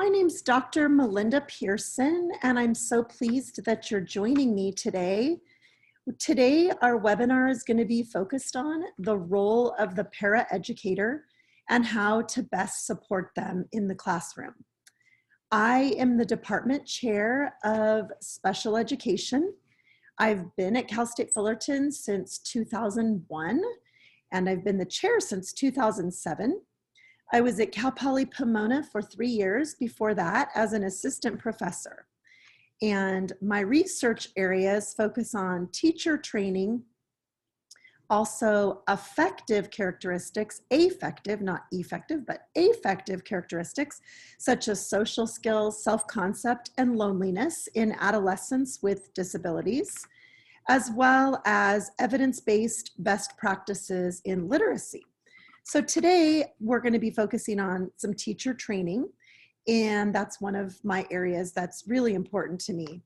My name's Dr. Melinda Pierson, and I'm so pleased that you're joining me today. Today, our webinar is going to be focused on the role of the para-educator and how to best support them in the classroom. I am the department chair of special education. I've been at Cal State Fullerton since 2001, and I've been the chair since 2007. I was at Cal Poly Pomona for 3 years before that as an assistant professor. And my research areas focus on teacher training, also affective characteristics, affective, not effective, but affective characteristics, such as social skills, self-concept, and loneliness in adolescents with disabilities, as well as evidence-based best practices in literacy. So today we're going to be focusing on some teacher training, and that's one of my areas that's really important to me.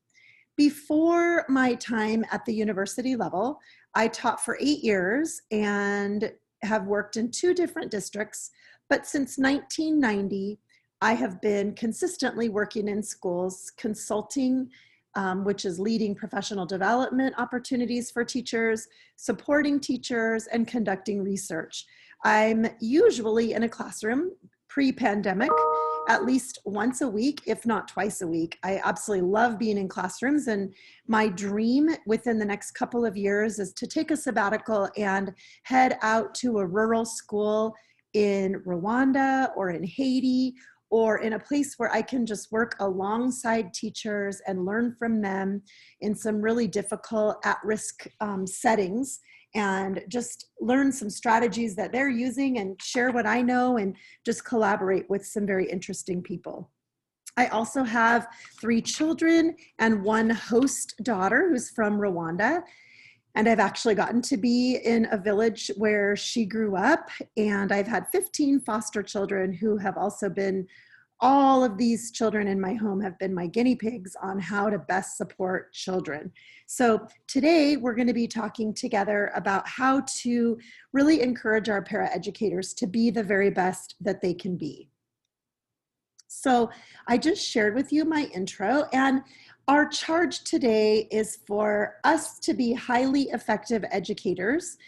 Before my time at the university level, I taught for 8 years and have worked in 2 different districts, but since 1990, I have been consistently working in schools, consulting, which is leading professional development opportunities for teachers, supporting teachers, and conducting research. I'm usually in a classroom pre-pandemic, at least once a week, if not twice a week. I absolutely love being in classrooms, and my dream within the next couple of years is to take a sabbatical and head out to a rural school in Rwanda or in Haiti, or in a place where I can just work alongside teachers and learn from them in some really difficult at-risk settings, and just learn some strategies that they're using and share what I know and just collaborate with some very interesting people. I also have 3 children and 1 host daughter who's from Rwanda. And I've actually gotten to be in a village where she grew up, and I've had 15 foster children who have also been, all of these children in my home have been my guinea pigs on how to best support children. So today we're going to be talking together about how to really encourage our paraeducators to be the very best that they can be. So I just shared with you my intro, and our charge today is for us to be highly effective educators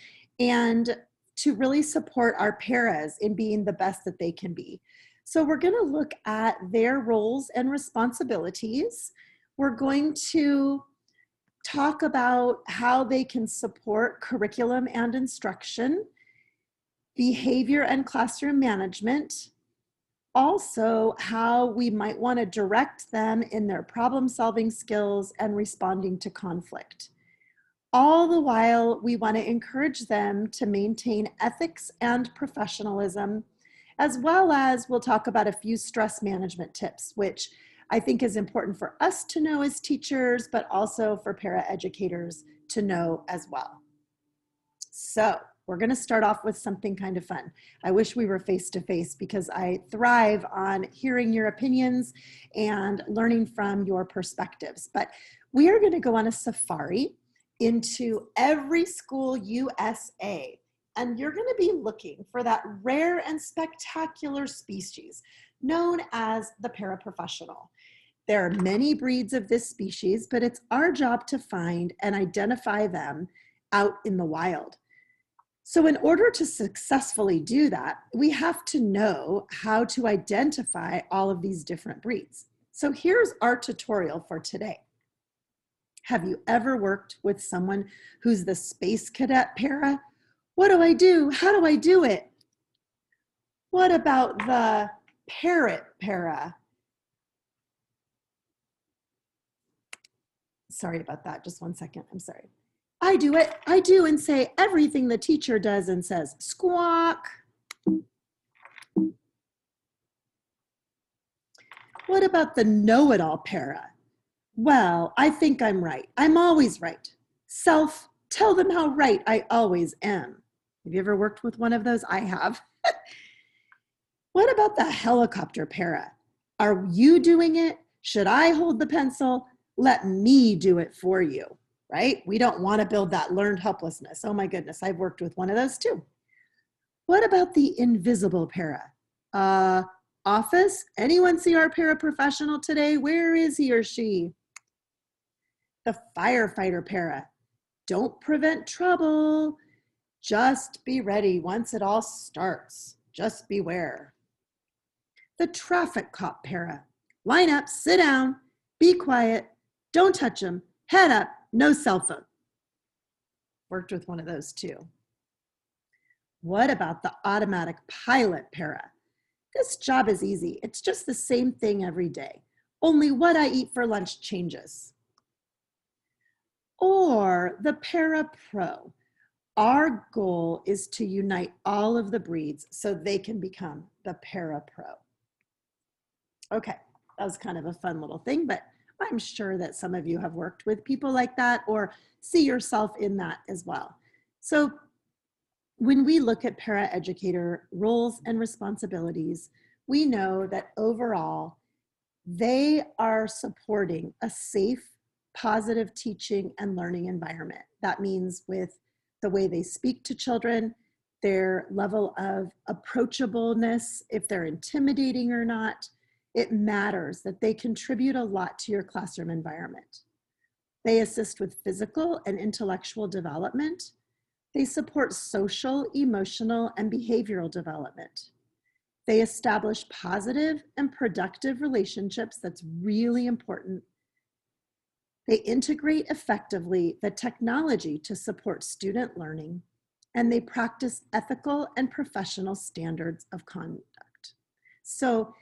and to really support our paras in being the best that they can be. So we're going to look at their roles and responsibilities. We're going to talk about how they can support curriculum and instruction, behavior and classroom management, also how we might want to direct them in their problem-solving skills and responding to conflict. All the while, we want to encourage them to maintain ethics and professionalism, as well as we'll talk about a few stress management tips, which I think is important for us to know as teachers, but also for paraeducators to know as well. So we're going to start off with something kind of fun. I wish we were face-to-face because I thrive on hearing your opinions and learning from your perspectives. But we are going to go on a safari into every school USA. And you're going to be looking for that rare and spectacular species known as the paraprofessional. There are many breeds of this species, but it's our job to find and identify them out in the wild. So in order to successfully do that, we have to know how to identify all of these different breeds. So here's our tutorial for today. Have you ever worked with someone who's the space cadet para? What do I do? How do I do it? What about the parrot para? Sorry about that. Just one second. I'm sorry. I do it. I do and say everything the teacher does and says, squawk. What about the know-it-all para? Well, I think I'm right. I'm always right. Self, tell them how right I always am. Have you ever worked with one of those? I have. What about the helicopter para? Are you doing it? Should I hold the pencil? Let me do it for you, right? We don't want to build that learned helplessness. Oh my goodness, I've worked with one of those too. What about the invisible para? Office, anyone see our paraprofessional today? Where is he or she? The firefighter para, don't prevent trouble. Just be ready once it all starts. Just beware. The traffic cop para, line up, sit down, be quiet, don't touch them, head up, no cell phone. Worked with one of those too. What about the automatic pilot para? This job is easy. It's just the same thing every day. Only what I eat for lunch changes. Or the para-pro. Our goal is to unite all of the breeds so they can become the para-pro. Okay, that was kind of a fun little thing, but I'm sure that some of you have worked with people like that or see yourself in that as well. So when we look at para-educator roles and responsibilities, we know that overall, they are supporting a safe, positive teaching and learning environment. That means with the way they speak to children, their level of approachableness, if they're intimidating or not, it matters that they contribute a lot to your classroom environment. They assist with physical and intellectual development. They support social, emotional, and behavioral development. They establish positive and productive relationships. That's really important. They integrate effectively the technology to support student learning, and they practice ethical and professional standards of conduct. So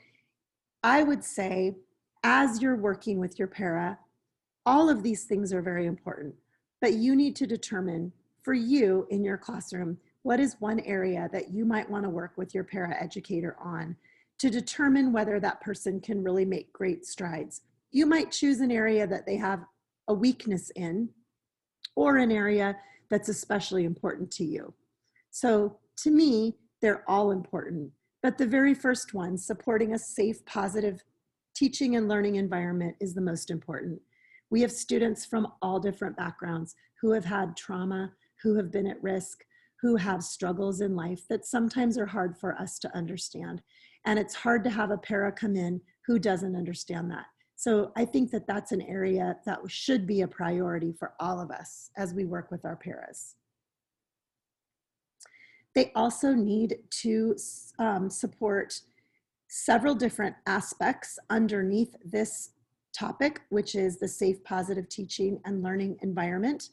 I would say, as you're working with your para, all of these things are very important, but you need to determine for you in your classroom, what is one area that you might want to work with your para-educator on to determine whether that person can really make great strides. You might choose an area that they have a weakness in, or an area that's especially important to you. So to me, they're all important, but the very first one, supporting a safe, positive teaching and learning environment, is the most important. We have students from all different backgrounds who have had trauma, who have been at risk, who have struggles in life that sometimes are hard for us to understand. And it's hard to have a para come in who doesn't understand that. So I think that that's an area that should be a priority for all of us as we work with our paras. They also need to support several different aspects underneath this topic, which is the safe, positive teaching and learning environment.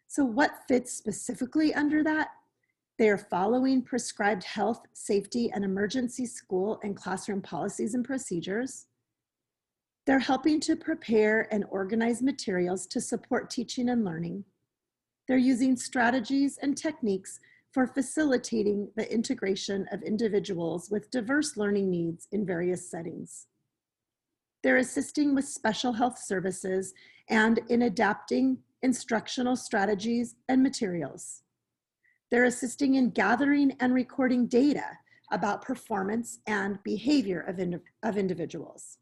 So what fits specifically under that? They are following prescribed health, safety, and emergency school and classroom policies and procedures. They're helping to prepare and organize materials to support teaching and learning. They're using strategies and techniques for facilitating the integration of individuals with diverse learning needs in various settings. They're assisting with special health services and in adapting instructional strategies and materials. They're assisting in gathering and recording data about performance and behavior of individuals.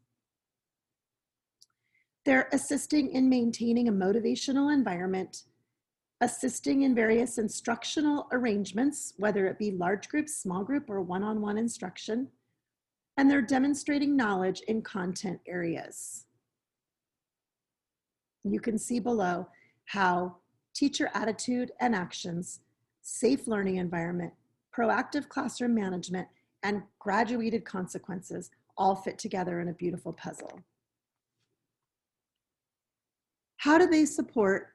They're assisting in maintaining a motivational environment, assisting in various instructional arrangements, whether it be large group, small group, or one-on-one instruction, and they're demonstrating knowledge in content areas. You can see below how teacher attitude and actions, safe learning environment, proactive classroom management, and graduated consequences all fit together in a beautiful puzzle. How do they support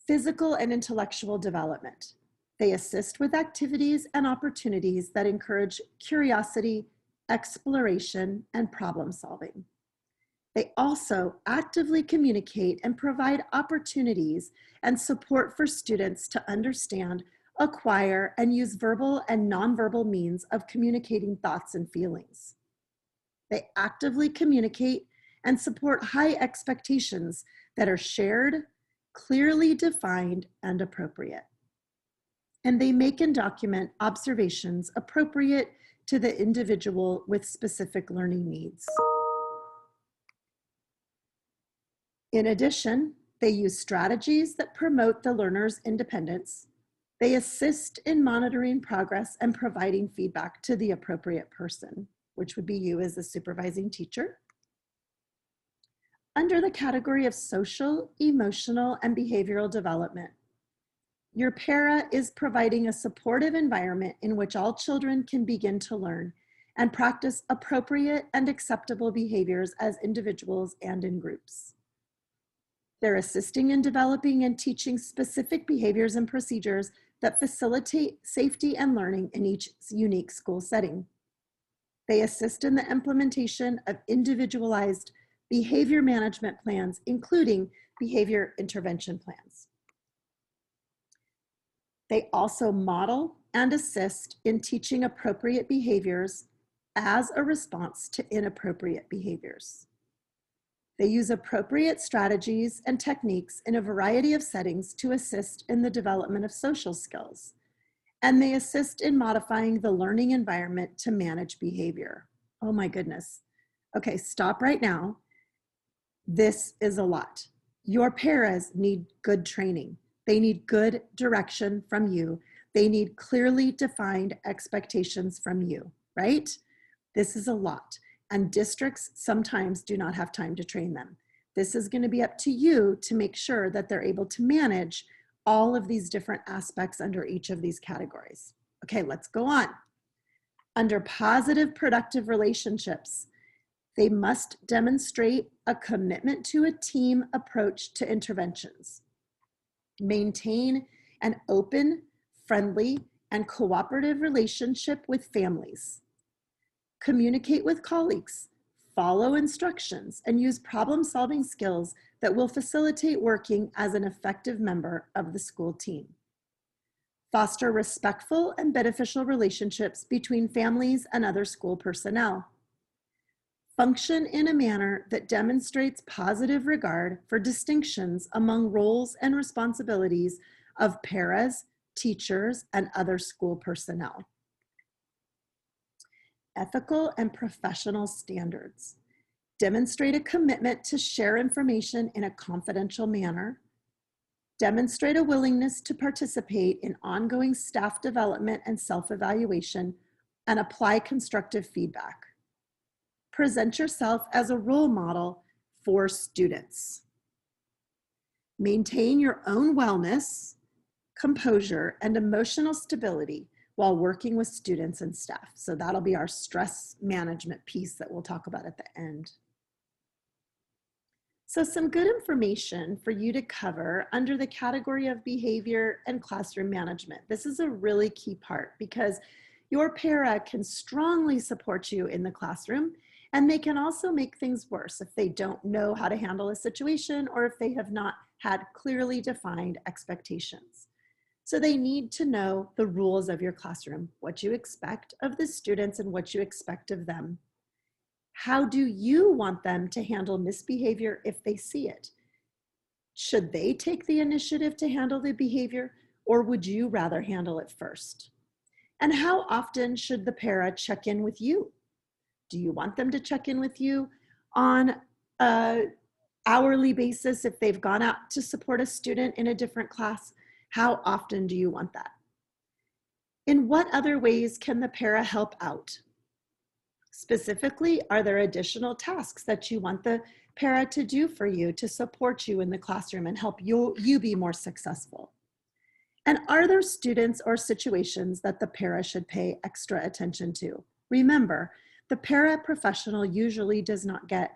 physical and intellectual development? They assist with activities and opportunities that encourage curiosity, exploration, and problem solving. They also actively communicate and provide opportunities and support for students to understand, acquire, and use verbal and nonverbal means of communicating thoughts and feelings. They actively communicate and support high expectations that are shared, clearly defined, and appropriate. And they make and document observations appropriate to the individual with specific learning needs. In addition, they use strategies that promote the learner's independence. They assist in monitoring progress and providing feedback to the appropriate person. which would be you as the supervising teacher. Under the category of social, emotional, and behavioral development, your para is providing a supportive environment in which all children can begin to learn and practice appropriate and acceptable behaviors as individuals and in groups. They're assisting in developing and teaching specific behaviors and procedures that facilitate safety and learning in each unique school setting. They assist in the implementation of individualized behavior management plans, including behavior intervention plans. They also model and assist in teaching appropriate behaviors as a response to inappropriate behaviors. They use appropriate strategies and techniques in a variety of settings to assist in the development of social skills, and they assist in modifying the learning environment to manage behavior. Oh my goodness. Okay, stop right now. This is a lot. Your paras need good training. They need good direction from you. They need clearly defined expectations from you, right? This is a lot. And districts sometimes do not have time to train them. This is going to be up to you to make sure that they're able to manage all of these different aspects under each of these categories. Okay, let's go on. Under positive, productive relationships, they must demonstrate a commitment to a team approach to interventions, maintain an open, friendly, and cooperative relationship with families, communicate with colleagues, follow instructions, and use problem-solving skills that will facilitate working as an effective member of the school team. Foster respectful and beneficial relationships between families and other school personnel. Function in a manner that demonstrates positive regard for distinctions among roles and responsibilities of paras, teachers, and other school personnel. Ethical and professional standards. Demonstrate a commitment to share information in a confidential manner. Demonstrate a willingness to participate in ongoing staff development and self-evaluation, and apply constructive feedback. Present yourself as a role model for students. Maintain your own wellness, composure, and emotional stability while working with students and staff. So that'll be our stress management piece that we'll talk about at the end. So some good information for you to cover under the category of behavior and classroom management. This is a really key part because your para can strongly support you in the classroom, and they can also make things worse if they don't know how to handle a situation or if they have not had clearly defined expectations. So they need to know the rules of your classroom, what you expect of the students and what you expect of them. How do you want them to handle misbehavior if they see it? Should they take the initiative to handle the behavior, or would you rather handle it first? And how often should the para check in with you? Do you want them to check in with you on an hourly basis if they've gone out to support a student in a different class? How often do you want that? In what other ways can the para help out? Specifically, are there additional tasks that you want the para to do for you to support you in the classroom and help you be more successful? And are there students or situations that the para should pay extra attention to? Remember, the paraprofessional usually does not get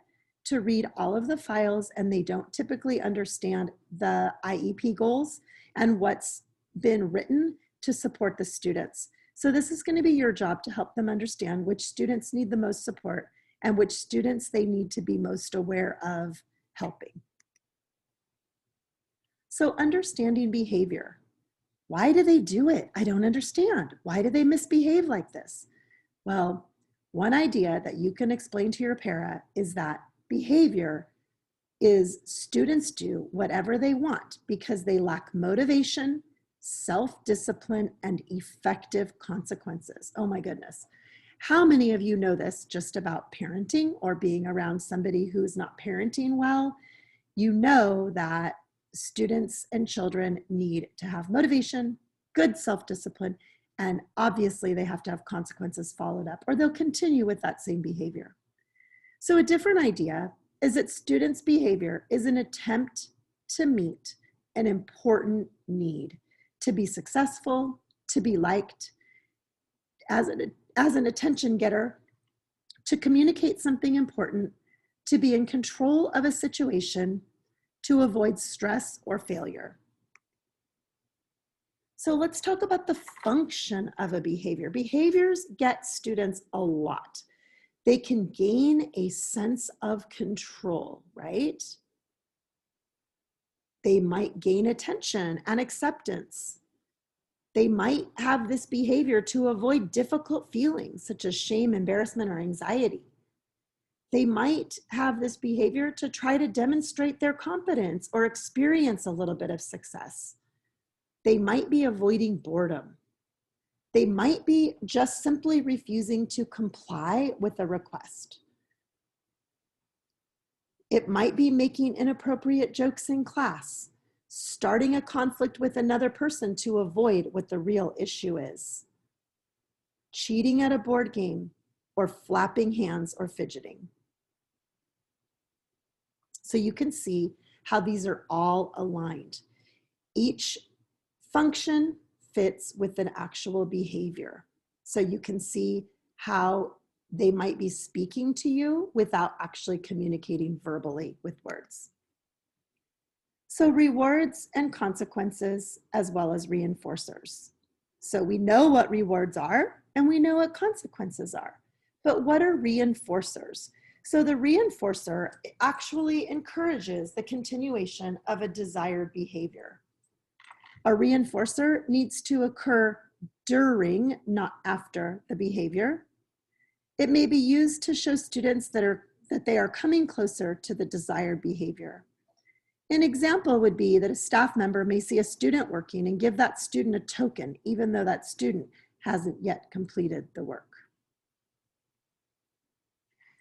to read all of the files, and they don't typically understand the IEP goals and what's been written to support the students. So this is going to be your job to help them understand which students need the most support and which students they need to be most aware of helping. So understanding behavior. Why do they do it? I don't understand. Why do they misbehave like this? Well, one idea that you can explain to your para is that behavior is students do whatever they want because they lack motivation, self-discipline, and effective consequences. Oh my goodness. How many of you know this just about parenting or being around somebody who's not parenting well? You know that students and children need to have motivation, good self-discipline, And obviously they have to have consequences followed up, or they'll continue with that same behavior. So a different idea is that students' behavior is an attempt to meet an important need, to be successful, to be liked, as an attention getter, to communicate something important, to be in control of a situation, to avoid stress or failure. So let's talk about the function of a behavior. Behaviors get students a lot. They can gain a sense of control, right? They might gain attention and acceptance. They might have this behavior to avoid difficult feelings such as shame, embarrassment, or anxiety. They might have this behavior to try to demonstrate their competence or experience a little bit of success. They might be avoiding boredom. They might be just simply refusing to comply with a request. It might be making inappropriate jokes in class, starting a conflict with another person to avoid what the real issue is, cheating at a board game, or flapping hands or fidgeting. So you can see how these are all aligned. Each function fits with an actual behavior. So you can see how they might be speaking to you without actually communicating verbally with words. So rewards and consequences, as well as reinforcers. So we know what rewards are and we know what consequences are, but what are reinforcers? So the reinforcer actually encourages the continuation of a desired behavior. A reinforcer needs to occur during, not after, the behavior. It may be used to show students that they are coming closer to the desired behavior. An example would be that a staff member may see a student working and give that student a token, even though that student hasn't yet completed the work.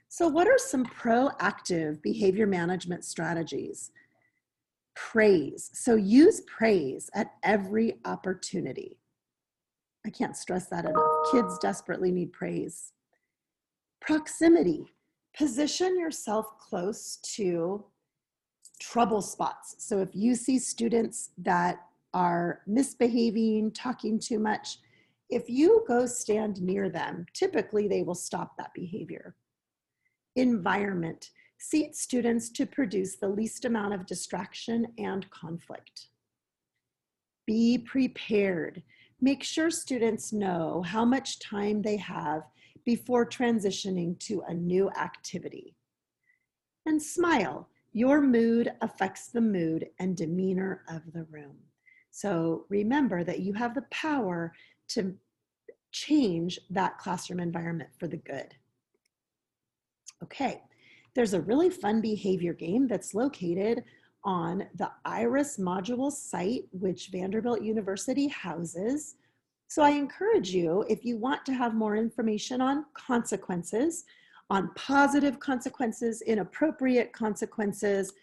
So what are some proactive behavior management strategies? Praise. So use praise at every opportunity. I can't stress that enough. Kids desperately need praise. Proximity. Position yourself close to trouble spots. So if you see students that are misbehaving, talking too much, if you go stand near them, typically they will stop that behavior. Environment. Seat students to produce the least amount of distraction and conflict. Be prepared. Make sure students know how much time they have before transitioning to a new activity. And smile. Your mood affects the mood and demeanor of the room. So remember that you have the power to change that classroom environment for the good. Okay, there's a really fun behavior game that's located on the IRIS module site, which Vanderbilt University houses. So I encourage you, if you want to have more information on consequences, on positive consequences, inappropriate consequences,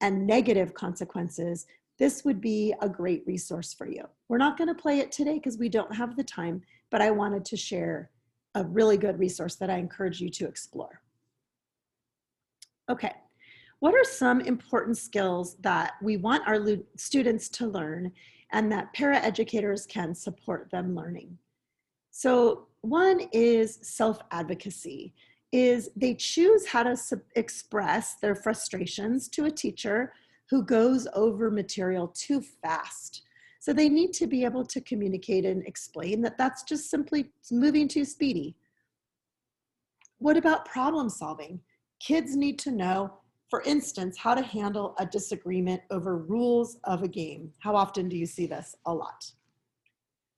and negative consequences, this would be a great resource for you. We're not going to play it today because we don't have the time, but I wanted to share a really good resource that I encourage you to explore. Okay, what are some important skills that we want our students to learn and that para-educators can support them learning? So one is self-advocacy. Is they choose how to express their frustrations to a teacher who goes over material too fast. So they need to be able to communicate and explain that that's just simply moving too speedy. What about problem solving? Kids need to know, for instance, how to handle a disagreement over rules of a game. How often do you see this? A lot.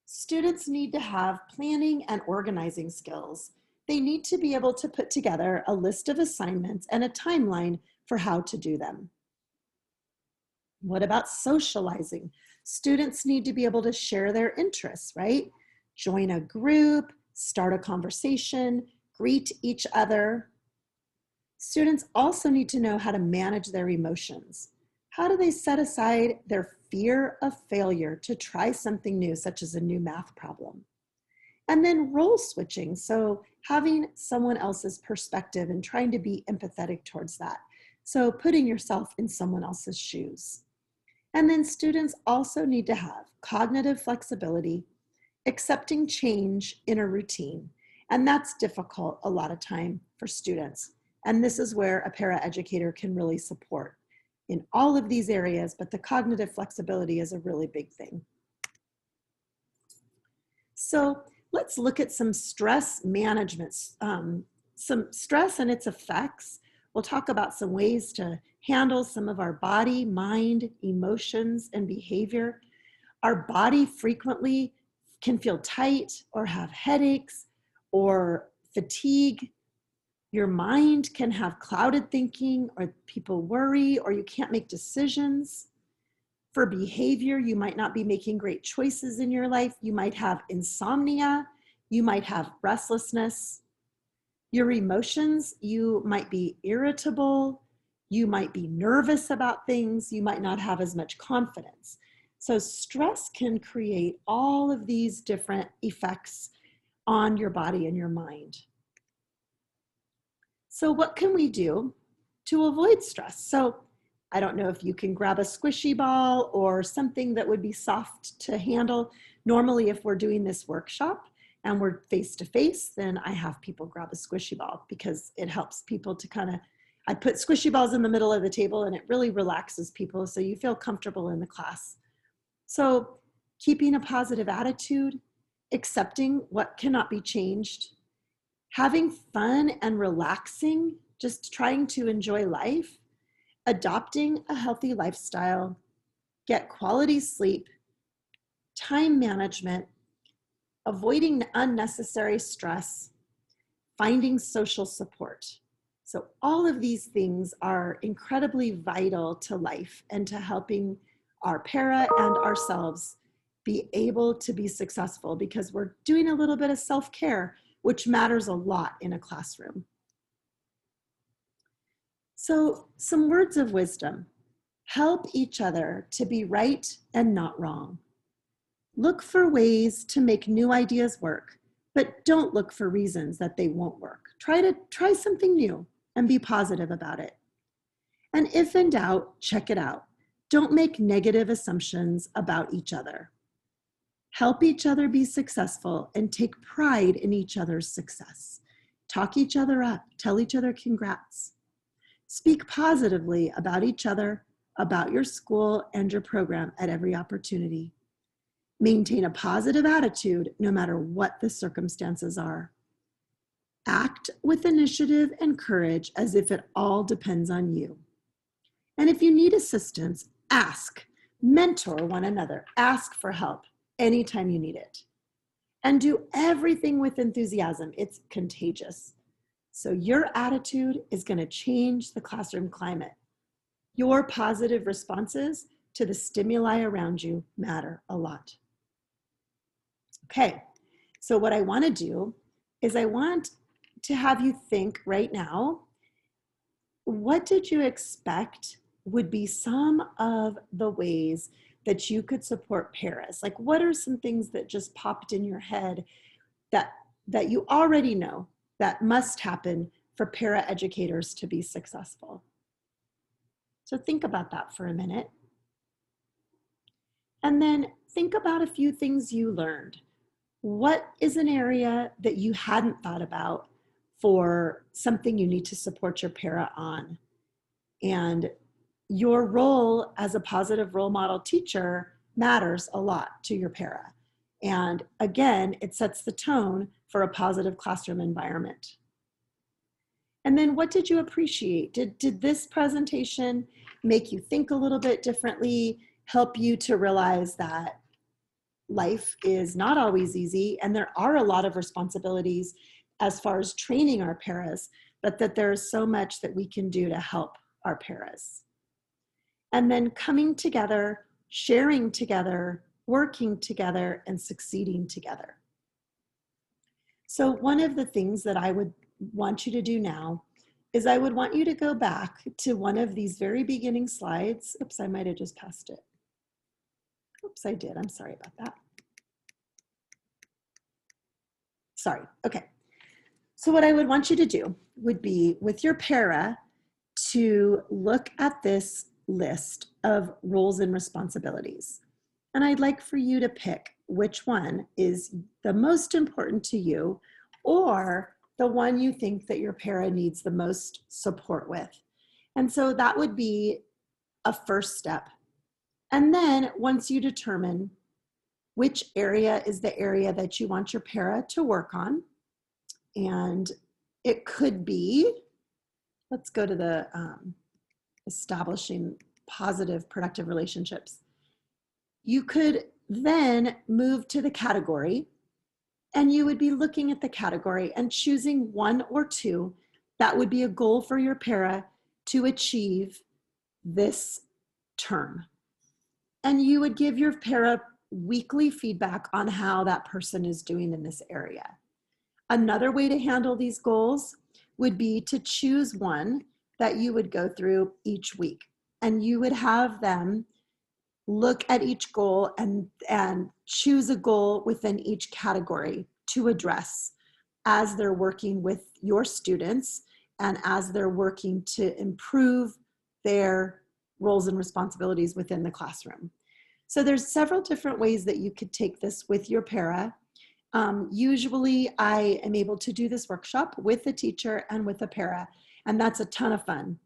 Students need to have planning and organizing skills. They need to be able to put together a list of assignments and a timeline for how to do them. What about socializing? Students need to be able to share their interests, right? Join a group, start a conversation, greet each other. Students also need to know how to manage their emotions. How do they set aside their fear of failure to try something new, such as a new math problem? And then role switching, so having someone else's perspective and trying to be empathetic towards that. So putting yourself in someone else's shoes. And then students also need to have cognitive flexibility, accepting change in a routine. And that's difficult a lot of time for students. And this is where a paraeducator can really support in all of these areas, but the cognitive flexibility is a really big thing. So let's look at some stress management, some stress and its effects. We'll talk about some ways to handle some of our body, mind, emotions, and behavior. Our body frequently can feel tight or have headaches or fatigue. Your mind can have clouded thinking, or people worry, or you can't make decisions. For behavior, you might not be making great choices in your life. You might have insomnia. You might have restlessness. Your emotions, you might be irritable. You might be nervous about things. You might not have as much confidence. So stress can create all of these different effects on your body and your mind. So what can we do to avoid stress? So I don't know if you can grab a squishy ball or something that would be soft to handle. Normally, if we're doing this workshop and we're face-to-face, then I have people grab a squishy ball because it helps people to I put squishy balls in the middle of the table and it really relaxes people so you feel comfortable in the class. So keeping a positive attitude, accepting what cannot be changed, having fun and relaxing, just trying to enjoy life, adopting a healthy lifestyle, get quality sleep, time management, avoiding unnecessary stress, finding social support. So all of these things are incredibly vital to life and to helping our para and ourselves be able to be successful, because we're doing a little bit of self-care, which matters a lot in a classroom. So some words of wisdom: help each other to be right and not wrong. Look for ways to make new ideas work, but don't look for reasons that they won't work. Try something new and be positive about it. And if in doubt, check it out. Don't make negative assumptions about each other. Help each other be successful and take pride in each other's success. Talk each other up, tell each other congrats. Speak positively about each other, about your school and your program at every opportunity. Maintain a positive attitude no matter what the circumstances are. Act with initiative and courage as if it all depends on you. And if you need assistance, ask, mentor one another, ask for help anytime you need it. And do everything with enthusiasm. It's contagious. So your attitude is going to change the classroom climate. Your positive responses to the stimuli around you matter a lot. Okay, so what I want to do is I want to have you think right now, what did you expect would be some of the ways that you could support paras? Like, what are some things that just popped in your head that you already know that must happen for para-educators to be successful? So think about that for a minute. And then think about a few things you learned. What is an area that you hadn't thought about for something you need to support your para on? And your role as a positive role model teacher matters a lot to your para. And again, it sets the tone for a positive classroom environment. And then what did you appreciate? Did this presentation make you think a little bit differently, help you to realize that life is not always easy and there are a lot of responsibilities as far as training our paras, but that there's so much that we can do to help our paras? And then coming together, sharing together, working together, and succeeding together. So one of the things that I would want you to do now is I would want you to go back to one of these very beginning slides. Oops, I might have just passed it. Oops, I did. I'm sorry about that. Sorry, okay. So what I would want you to do would be with your para to look at this list of roles and responsibilities. And I'd like for you to pick which one is the most important to you or the one you think that your para needs the most support with. And so that would be a first step. And then once you determine which area is the area that you want your para to work on, and it could be, let's go to the establishing positive, productive relationships. You could then move to the category, and you would be looking at the category and choosing one or two that would be a goal for your para to achieve this term. And you would give your para weekly feedback on how that person is doing in this area. Another way to handle these goals would be to choose one that you would go through each week. And you would have them look at each goal and choose a goal within each category to address as they're working with your students and as they're working to improve their roles and responsibilities within the classroom. So there's several different ways that you could take this with your para. Usually I am able to do this workshop with a teacher and with a para, and that's a ton of fun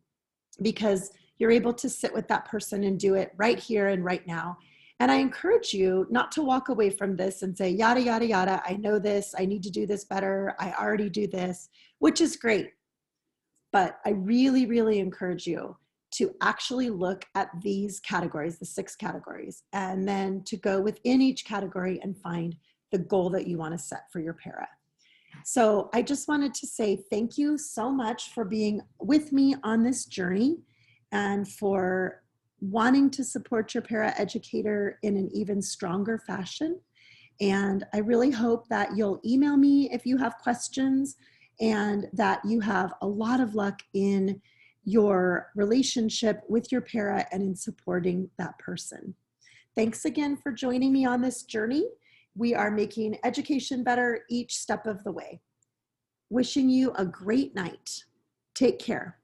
because you're able to sit with that person and do it right here and right now. And I encourage you not to walk away from this and say, yada, yada, yada, I know this, I need to do this better, I already do this, which is great. But I really, really encourage you to actually look at these categories, the 6 categories, and then to go within each category and find the goal that you want to set for your para. So I just wanted to say thank you so much for being with me on this journey and for wanting to support your para-educator in an even stronger fashion. And I really hope that you'll email me if you have questions and that you have a lot of luck in your relationship with your para and in supporting that person. Thanks again for joining me on this journey. We are making education better each step of the way. Wishing you a great night. Take care.